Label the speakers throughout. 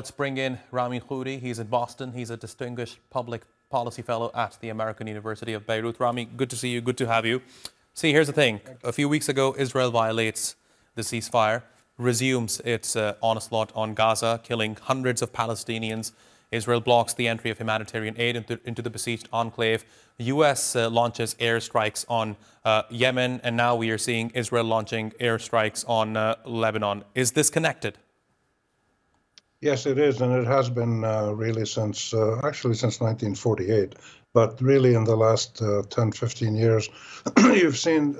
Speaker 1: let's bring in Rami Khouri. He's in Boston. He's a distinguished public policy fellow at the American University of Beirut. Rami, good to see you. Good to have you. See, here's the thing. A few weeks ago, Israel violates the ceasefire, resumes its onslaught on Gaza, killing hundreds of Palestinians. Israel blocks the entry of humanitarian aid into the besieged enclave. The U.S. Launches airstrikes on Yemen, and now we are seeing Israel launching airstrikes on Lebanon. Is this connected?
Speaker 2: Yes, it is, and it has been really since 1948. But really in the last 10, 15 years, you've seen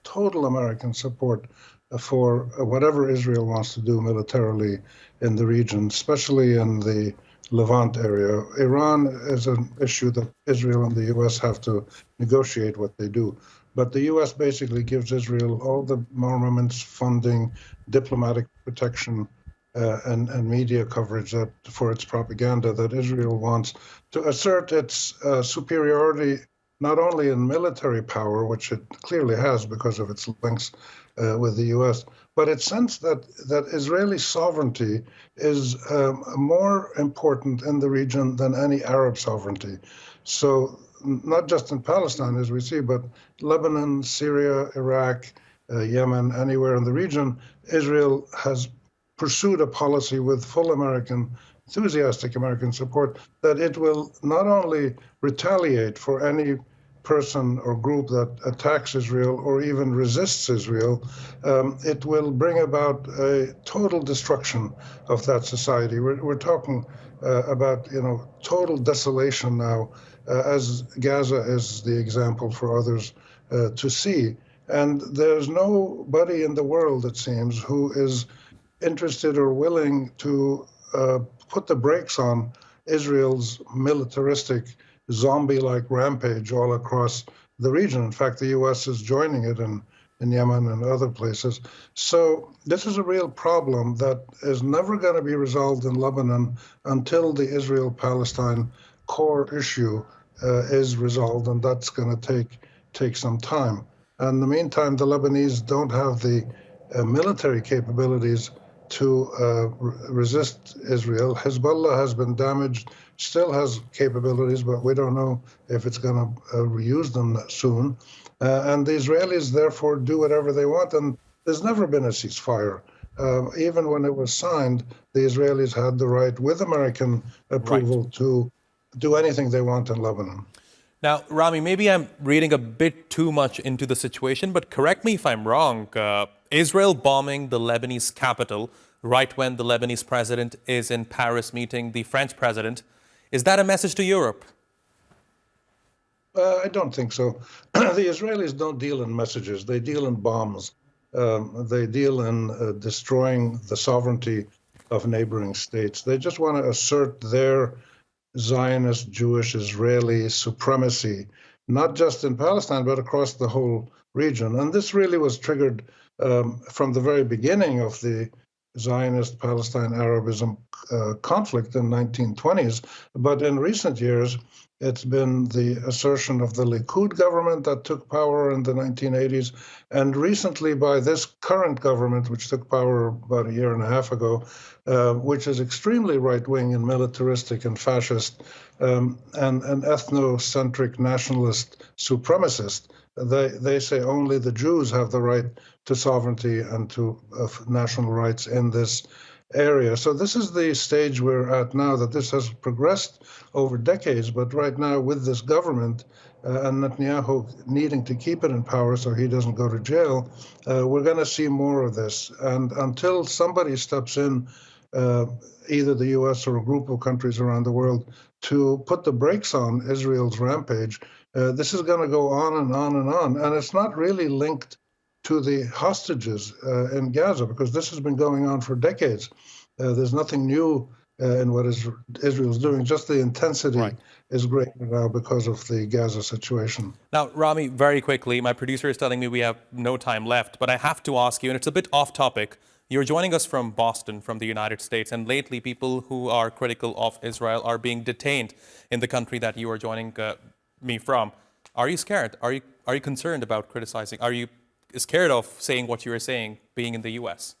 Speaker 2: total American support for whatever Israel wants to do militarily in the region, especially in the Levant area. Iran is an issue that Israel and the U.S. have to negotiate what they do. But the U.S. basically gives Israel all the armaments, funding, diplomatic protection, and media coverage that for its propaganda that Israel wants to assert its superiority not only in military power, which it clearly has because of its links with the U.S., but it sense that Israeli sovereignty is more important in the region than any Arab sovereignty. So not just in Palestine, as we see, but Lebanon, Syria, Iraq, Yemen, anywhere in the region, Israel has pursued a policy with full enthusiastic American support that it will not only retaliate for any person or group that attacks Israel or even resists Israel, it will bring about a total destruction of that society. We're talking about total desolation now, as Gaza is the example for others to see. And there's nobody in the world, it seems, who is interested or willing to put the brakes on Israel's militaristic, zombie-like rampage all across the region. In fact, the U.S. is joining it in Yemen and other places. So this is a real problem that is never going to be resolved in Lebanon until the Israel-Palestine core issue is resolved, and that's going to take some time. And in the meantime, the Lebanese don't have the military capabilities to resist Israel. Hezbollah has been damaged, still has capabilities, but we don't know if it's going to reuse them soon. And the Israelis, therefore, do whatever they want. And there's never been a ceasefire. Even when it was signed, the Israelis had the right, with American approval, to do anything they want in Lebanon.
Speaker 1: Now, Rami, maybe I'm reading a bit too much into the situation, but correct me if I'm wrong. Israel bombing the Lebanese capital right when the Lebanese president is in Paris meeting the French president. Is that a message to Europe?
Speaker 2: I don't think so. The Israelis don't deal in messages. They deal in bombs. They deal in destroying the sovereignty of neighboring states. They just want to assert their Zionist, Jewish, Israeli supremacy, not just in Palestine, but across the whole region. And this really was triggered from the very beginning of the Zionist Palestine-Arabism conflict in the 1920s. But in recent years, it's been the assertion of the Likud government that took power in the 1980s, and recently by this current government, which took power about a year and a half ago, which is extremely right-wing and militaristic and fascist and ethnocentric nationalist supremacist. They say only the Jews have the right to sovereignty and to national rights in this area. So this is the stage we're at now, that this has progressed over decades, but right now with this government and Netanyahu needing to keep it in power so he doesn't go to jail, we're going to see more of this. And until somebody steps in, either the U.S. or a group of countries around the world, to put the brakes on Israel's rampage, this is going to go on and on and on. And it's not really linked to the hostages in Gaza, because this has been going on for decades. There's nothing new in what Israel's doing. Just the intensity is greater now because of the Gaza situation.
Speaker 1: Now, Rami, very quickly, my producer is telling me we have no time left, but I have to ask you, and it's a bit off topic. You're joining us from Boston, from the United States, and lately people who are critical of Israel are being detained in the country that you are joining me from. Are you scared? Are you concerned about criticizing? Are you scared of saying what you are saying, being in the U.S.?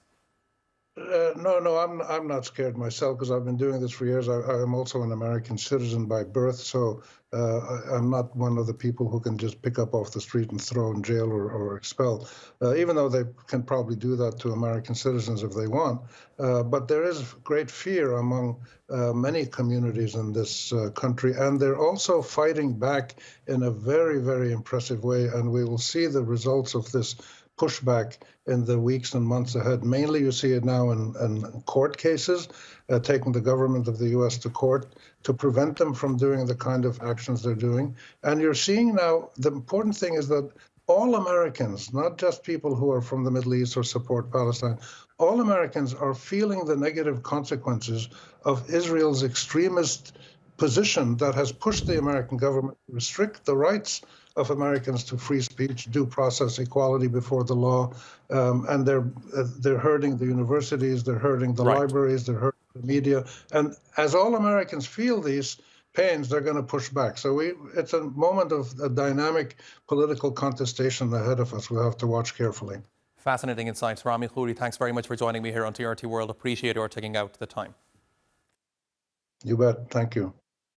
Speaker 2: No, I'm not scared myself because I've been doing this for years. I am also an American citizen by birth, so I'm not one of the people who can just pick up off the street and throw in jail or expel, even though they can probably do that to American citizens if they want. But there is great fear among many communities in this country, and they're also fighting back in a very, very impressive way, and we will see the results of this pushback in the weeks and months ahead. Mainly, you see it now in court cases, taking the government of the U.S. to court to prevent them from doing the kind of actions they're doing. And you're seeing now, the important thing is that all Americans, not just people who are from the Middle East or support Palestine, all Americans are feeling the negative consequences of Israel's extremist position that has pushed the American government to restrict the rights of Americans to free speech, due process, equality before the law, and they're hurting the universities, they're hurting the
Speaker 1: Right.
Speaker 2: libraries, they're hurting the media, and as all Americans feel these pains, they're going to push back. So it's a moment of a dynamic political contestation ahead of us. We'll have to watch carefully.
Speaker 1: Fascinating insights. Rami Khouri, thanks very much for joining me here on TRT World. Appreciate your taking out the time.
Speaker 2: You bet. Thank you.